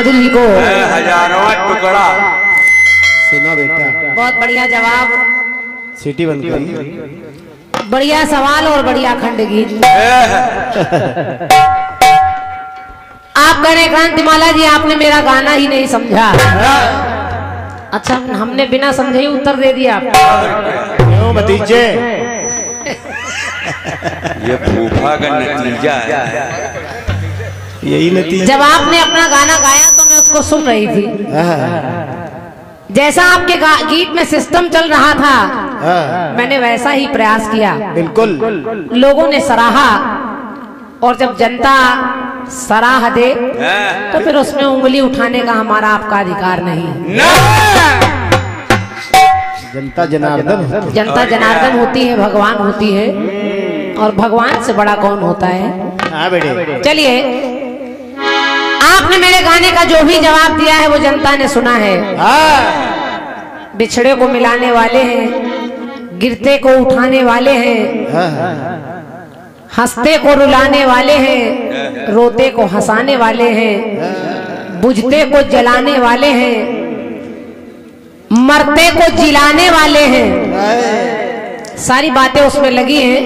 जी को हजारों टुकड़ा। सुना बेटा, बहुत बढ़िया जवाब, सीटी बंद करी। बढ़िया सवाल और बढ़िया खंड गीत। आप कह रहे कांतिमाला जी आपने मेरा गाना ही नहीं समझा। अच्छा, हमने बिना समझे ही उत्तर दे दिया आपको। क्यों भतीजे? ये फूफा का नतीजा है। यही नतीजा। जब आपने अपना गाना गाया तो मैं उसको सुन रही थी। जैसा आपके गीत में सिस्टम चल रहा था, मैंने वैसा ही प्रयास किया। बिल्कुल। लोगों ने सराहा, और जब जनता सराह दे तो फिर उसमें उंगली उठाने का हमारा आपका अधिकार नहीं। जनता जनार्दन, जनता जनार्दन होती है, भगवान होती है, और भगवान से बड़ा कौन होता है। हाँ बेटे। चलिए, आपने मेरे गाने का जो भी जवाब दिया है वो जनता ने सुना है। बिछड़े को मिलाने वाले हैं, गिरते को उठाने वाले हैं, हंसते को रुलाने वाले हैं, रोते को हंसाने वाले हैं, बुझते को जलाने वाले हैं, मरते को जिलाने वाले हैं। सारी बातें उसमें लगी हैं।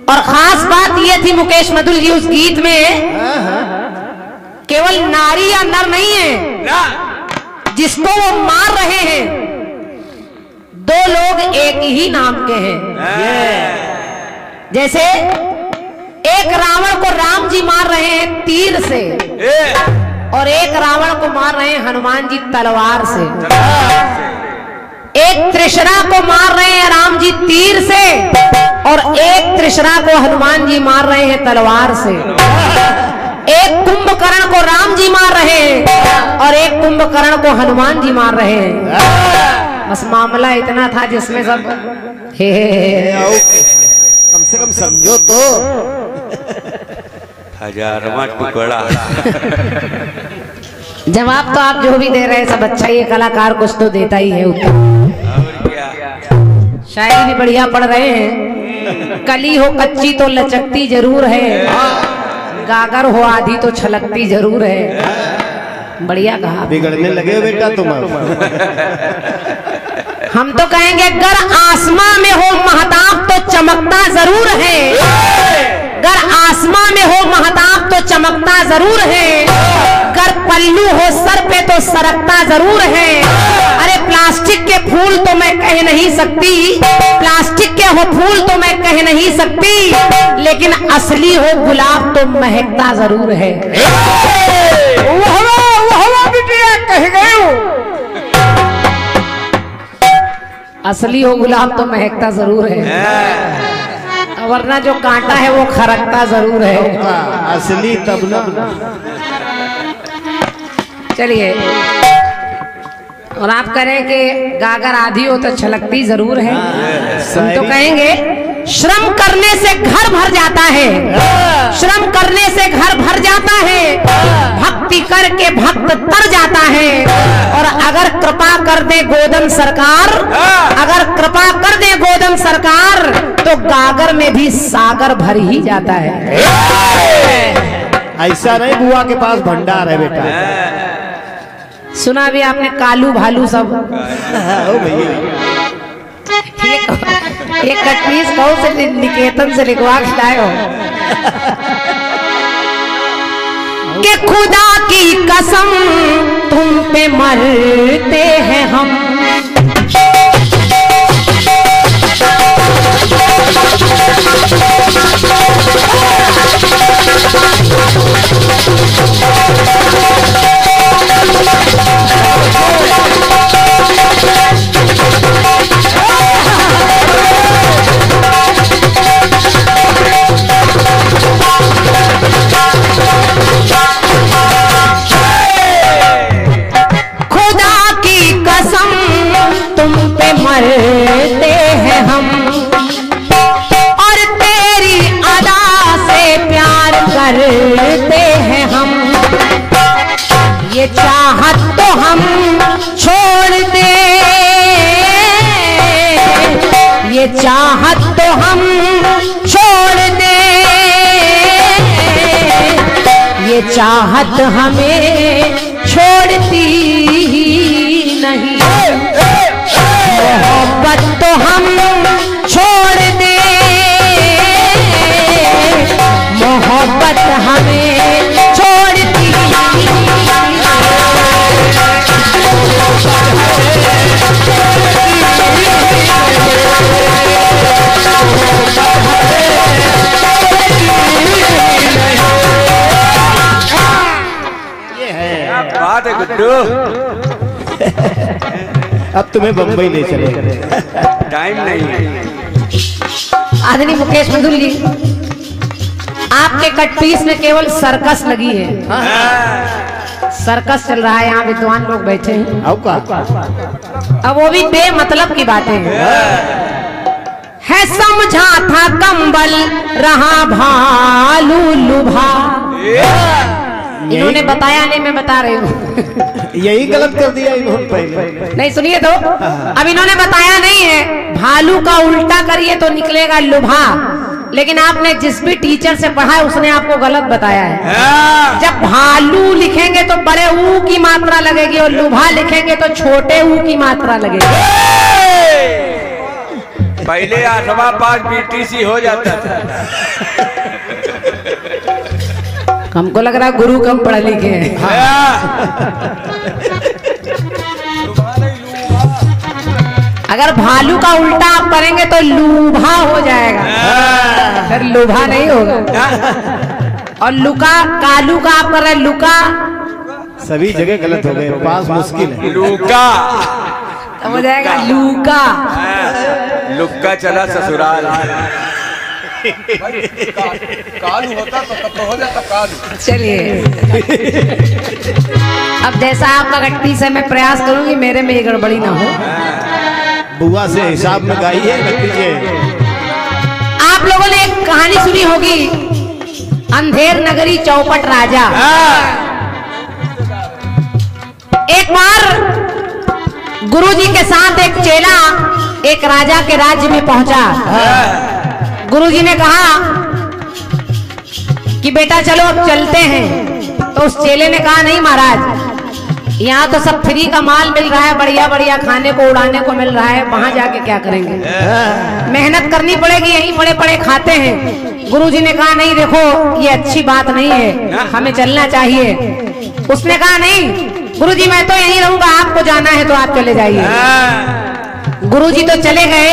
और खास बात यह थी मुकेश मधुल जी, उस गीत में केवल नारी या नर नहीं है जिसको वो मार रहे हैं, दो लोग एक ही नाम के हैं। जैसे एक रावण को राम जी मार रहे हैं तीर से, और एक रावण को मार रहे हैं हनुमान जी तलवार से। एक त्रिशरा को मार रहे हैं राम जी तीर से, और एक त्रिशरा को हनुमान जी मार रहे हैं तलवार से। एक कुंभकर्ण को राम जी मार रहे हैं, और एक कुंभकर्ण को हनुमान जी मार रहे हैं। बस मामला इतना था जिसमें सब कम से कम समझो तो। हजारों टुकड़ा। जवाब तो आप जो भी दे रहे हैं सब अच्छा ही है, कलाकार कुछ तो देता ही है उत्तर। शायरी भी बढ़िया पढ़ रहे हैं। कली हो कच्ची तो लचकती जरूर है, गागर हो आधी तो छलकती जरूर है। बढ़िया कहा। बिगड़ने लगे हो बेटा तुम। हम तो कहेंगे गर आसमां में हो महताब तो चमकता जरूर है, गर आसमां में हो महताब तो चमकता जरूर है, गर पल्लू हो सर पे तो सरकता जरूर है। अरे प्लास्टिक के फूल तो मैं कह नहीं सकती, प्लास्टिक के हो फूल तो मैं कह नहीं सकती, लेकिन असली हो गुलाब तो महकता जरूर है। कह गए हो, असली हो गुलाब तो महकता जरूर है, वरना जो कांटा है वो खरकता जरूर है। असली तब ना। चलिए, और आप करें कि गागर आधी हो तो छलकती जरूर है। हम तो कहेंगे श्रम करने से घर भर जाता है, श्रम करने से घर भर जाता है, भक्ति करके भक्त तर जाता है। और अगर कृपा कर दे गोदम सरकार, अगर कृपा कर दे गोदम सरकार, तो गागर में भी सागर भर ही जाता है। ऐसा नहीं, बुआ के पास भंडार है बेटा। सुना भी आपने कालू भालू सब। ये कटनीस कौन से निकेतन से लिखवा के लाए हो कि खुदा की कसम तुम पे मरते हैं हम। मरते हैं हम, और तेरी अदा से प्यार करते हैं हम। ये चाहत तो हम छोड़ दे, ये चाहत तो हम छोड़ दे, ये चाहत हमें छोड़ती ही नहीं, मोहब्बत तो हम छोड़ दे, मोहब्बत हमें छोड़ती बात है गुड्डू। अब तुम्हें बम्बई ले चले, टाइम नहीं है। आदरणीय मुकेश मधुर जी, आपके कट पीस में केवल सर्कस लगी है, सर्कस चल रहा है, यहाँ विद्वान लोग बैठे हैं, अब वो भी बेमतलब की बातें है। समझा था कंबल रहा भालू लुभा, इन्होंने बताया नहीं, मैं बता रही हूँ। यही गलत कर दिया इन्होंने पहले। नहीं सुनिए तो, अब इन्होंने बताया नहीं है, भालू का उल्टा करिए तो निकलेगा लुभा, लेकिन आपने जिस भी टीचर से पढ़ा है उसने आपको गलत बताया है। जब भालू लिखेंगे तो बड़े ऊ की मात्रा लगेगी और लुभा लिखेंगे तो छोटे ऊ की मात्रा लगेगी। पहले 8वां पास बीटीसी हो जाता था। हमको लग रहा है गुरु कम पढ़े लिखे हैं। अगर भालू का उल्टा आप करेंगे तो लूभा हो जाएगा, फिर लुभा नहीं होगा। और लुका, कालू का आप कर रहे लुका, सभी जगह गलत हो गए, पास मुश्किल है। लुका हो जाएगा लूका। लुक्का चला ससुराल। कालू होता तो तब तो हो जाता कालू। चलिए, अब जैसा आपका गट्टी से मैं प्रयास करूंगी मेरे में ये गड़बड़ी ना हो। बुआ से हिसाब में गाइए, नतीजे। आप लोगों ने एक कहानी सुनी होगी, अंधेर नगरी चौपट राजा। एक बार गुरुजी के साथ एक चेला एक राजा के राज्य में पहुंचा। गुरुजी ने कहा कि बेटा चलो अब चलते हैं, तो उस चेले ने कहा नहीं महाराज, यहाँ तो सब फ्री का माल मिल रहा है, बढ़िया बढ़िया खाने को उड़ाने को मिल रहा है, वहां जाके क्या करेंगे, मेहनत करनी पड़ेगी, यहीं पड़े पड़े खाते हैं। गुरुजी ने कहा नहीं देखो ये अच्छी बात नहीं है, हमें चलना चाहिए। उसने कहा नहीं गुरुजी मैं तो यहीं रहूंगा, आपको जाना है तो आप चले जाइए। गुरुजी तो चले गए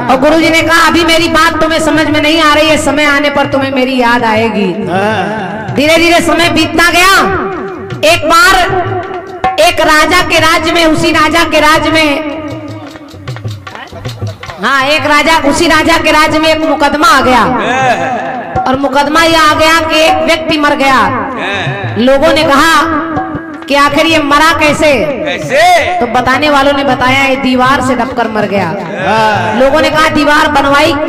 और गुरुजी ने कहा अभी मेरी बात तुम्हें समझ में नहीं आ रही है, समय आने पर तुम्हें मेरी याद आएगी। धीरे धीरे समय बीतता गया। एक बार एक राजा के राज्य में, उसी राजा के राज्य में, हाँ एक राजा, उसी राजा के राज्य में एक मुकदमा आ गया। और मुकदमा यह आ गया कि एक व्यक्ति मर गया। लोगों ने कहा कि आखिर ये मरा कैसे? तो बताने वालों ने बताया ये दीवार से दबकर मर गया। लोगों ने कहा दीवार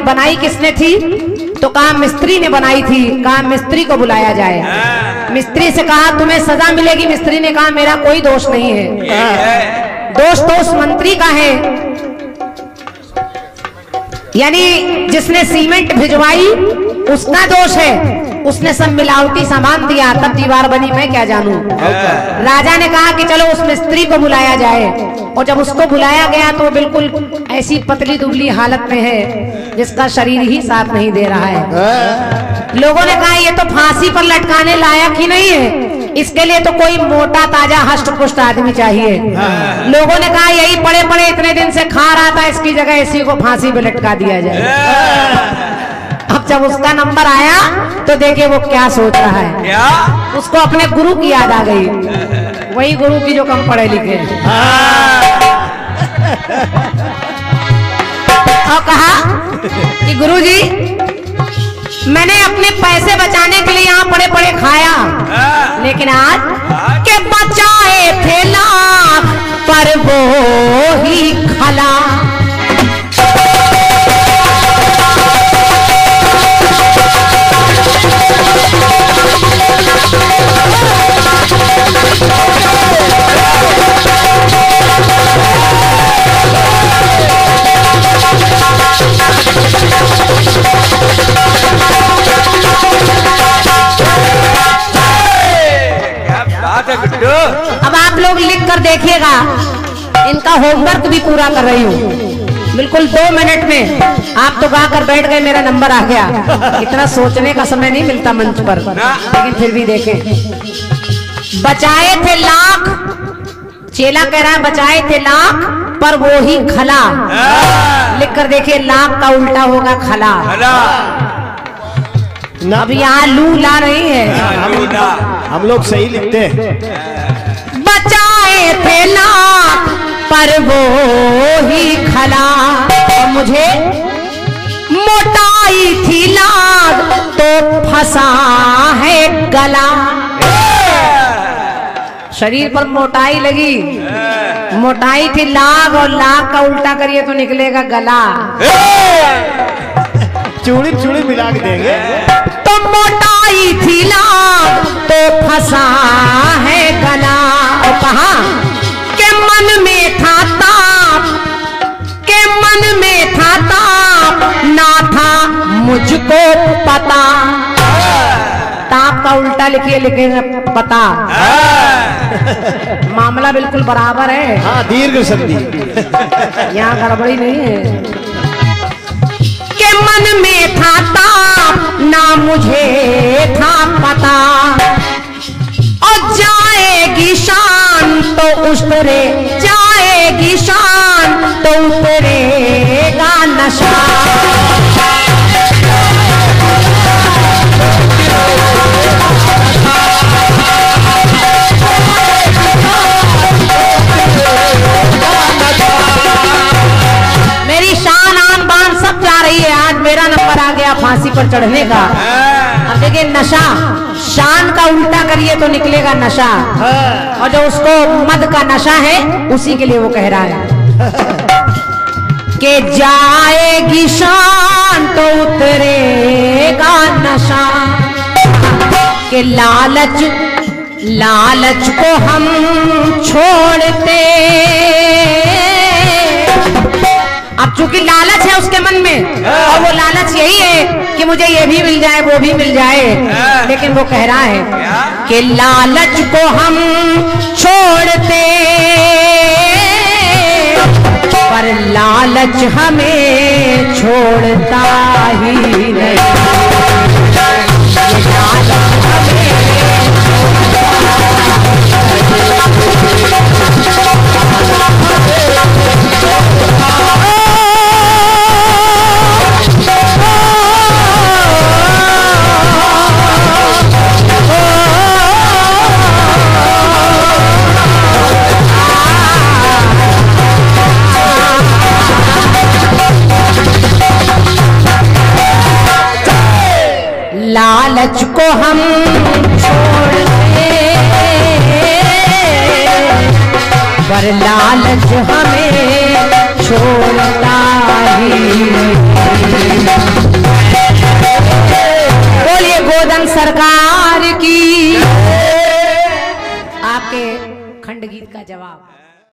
बनाई किसने थी? तो कहा मिस्त्री ने बनाई थी। कहा मिस्त्री को बुलाया जाए। मिस्त्री से कहा तुम्हें सजा मिलेगी। मिस्त्री ने कहा मेरा कोई दोष नहीं है, दोष तो उस मंत्री का है, यानी जिसने सीमेंट भिजवाई उसका दोष है, उसने सब मिलावटी सामान दिया तब दीवार बनी, मैं क्या जानूं। राजा ने कहा कि चलो उस मिस्त्री को बुलाया जाए। और जब उसको बुलाया गया तो बिल्कुल ऐसी पतली दुबली हालत में है जिसका शरीर ही साथ नहीं दे रहा है। लोगों ने कहा ये तो फांसी पर लटकाने लायक ही नहीं है, इसके लिए तो कोई मोटा ताजा हष्ट पुष्ट आदमी चाहिए। लोगों ने कहा यही पड़े पड़े इतने दिन से खा रहा था, इसकी जगह इसी को फांसी पे लटका दिया जाए। अब जब उसका नंबर आया तो देखिए वो क्या सोच रहा है। क्या? उसको अपने गुरु की याद आ गई, वही गुरु की जो कम पढ़े लिखे। और कहा कि गुरुजी मैंने अपने पैसे बचाने के लिए यहाँ पड़े पड़े खाया, लेकिन आज के बचाए थे लाख पर वो ही खला। अब आप लोग लिख कर देखिएगा, इनका होमवर्क भी पूरा कर रही हूँ बिल्कुल 2 मिनट में। आप तो गा कर बैठ गए, मेरा नंबर आ गया। इतना सोचने का समय नहीं मिलता मंच पर, लेकिन फिर भी देखें। बचाए थे लाख, चेला कह रहा है बचाए थे लाख पर वो ही खला। लिख कर देखिए, लाख का उल्टा होगा खला। अब यहाँ लू ला नहीं है, हम लोग सही लिखते हैं। बचाए थे लाख पर वो ही खला, और मुझे मोटाई थी लाग तो फंसा है गला। शरीर पर मोटाई लगी, मोटाई थी लाग, और लाग का उल्टा करिए तो निकलेगा गला। चूड़ी चूड़ी मिला के देंगे। तो मोटाई थी लाग तो फंसा है गला। और कहा के मन में था ताप, के मन में था ताप, ना था मुझको पता। ताप का उल्टा लिखिए, लिखेंगे पता। मामला बिल्कुल बराबर है। हाँ, दीर्घ संधि, यहाँ गड़बड़ी नहीं है। के मन में था ताप, ना मुझे था पता। और जाएगी शान तो उतरे, जाएगी शान तो उतरेगा नशा। मेरी शान आन बान सब जा रही है। आज मेरा नंबर आ गया फांसी पर चढ़ने का। अब देखिए, नशा शान का उल्टा करिए तो निकलेगा नशा, और जो उसको मद का नशा है उसी के लिए वो कह रहा है कि जाएगी शान तो उतरेगा नशा। कि लालच, लालच को हम छोड़ते। अब चूंकि लालच है उसके मन में, और वो लालच यही है कि मुझे ये भी मिल जाए वो भी मिल जाए, लेकिन वो कह रहा है कि लालच को हम छोड़ते, पर लालच हमें छोड़ता ही नहीं। लालच को हम छोड़ते, पर लालच हमें छोड़ता ही। बोलिए गोदन सरकार की। आपके खंड गीत का जवाब।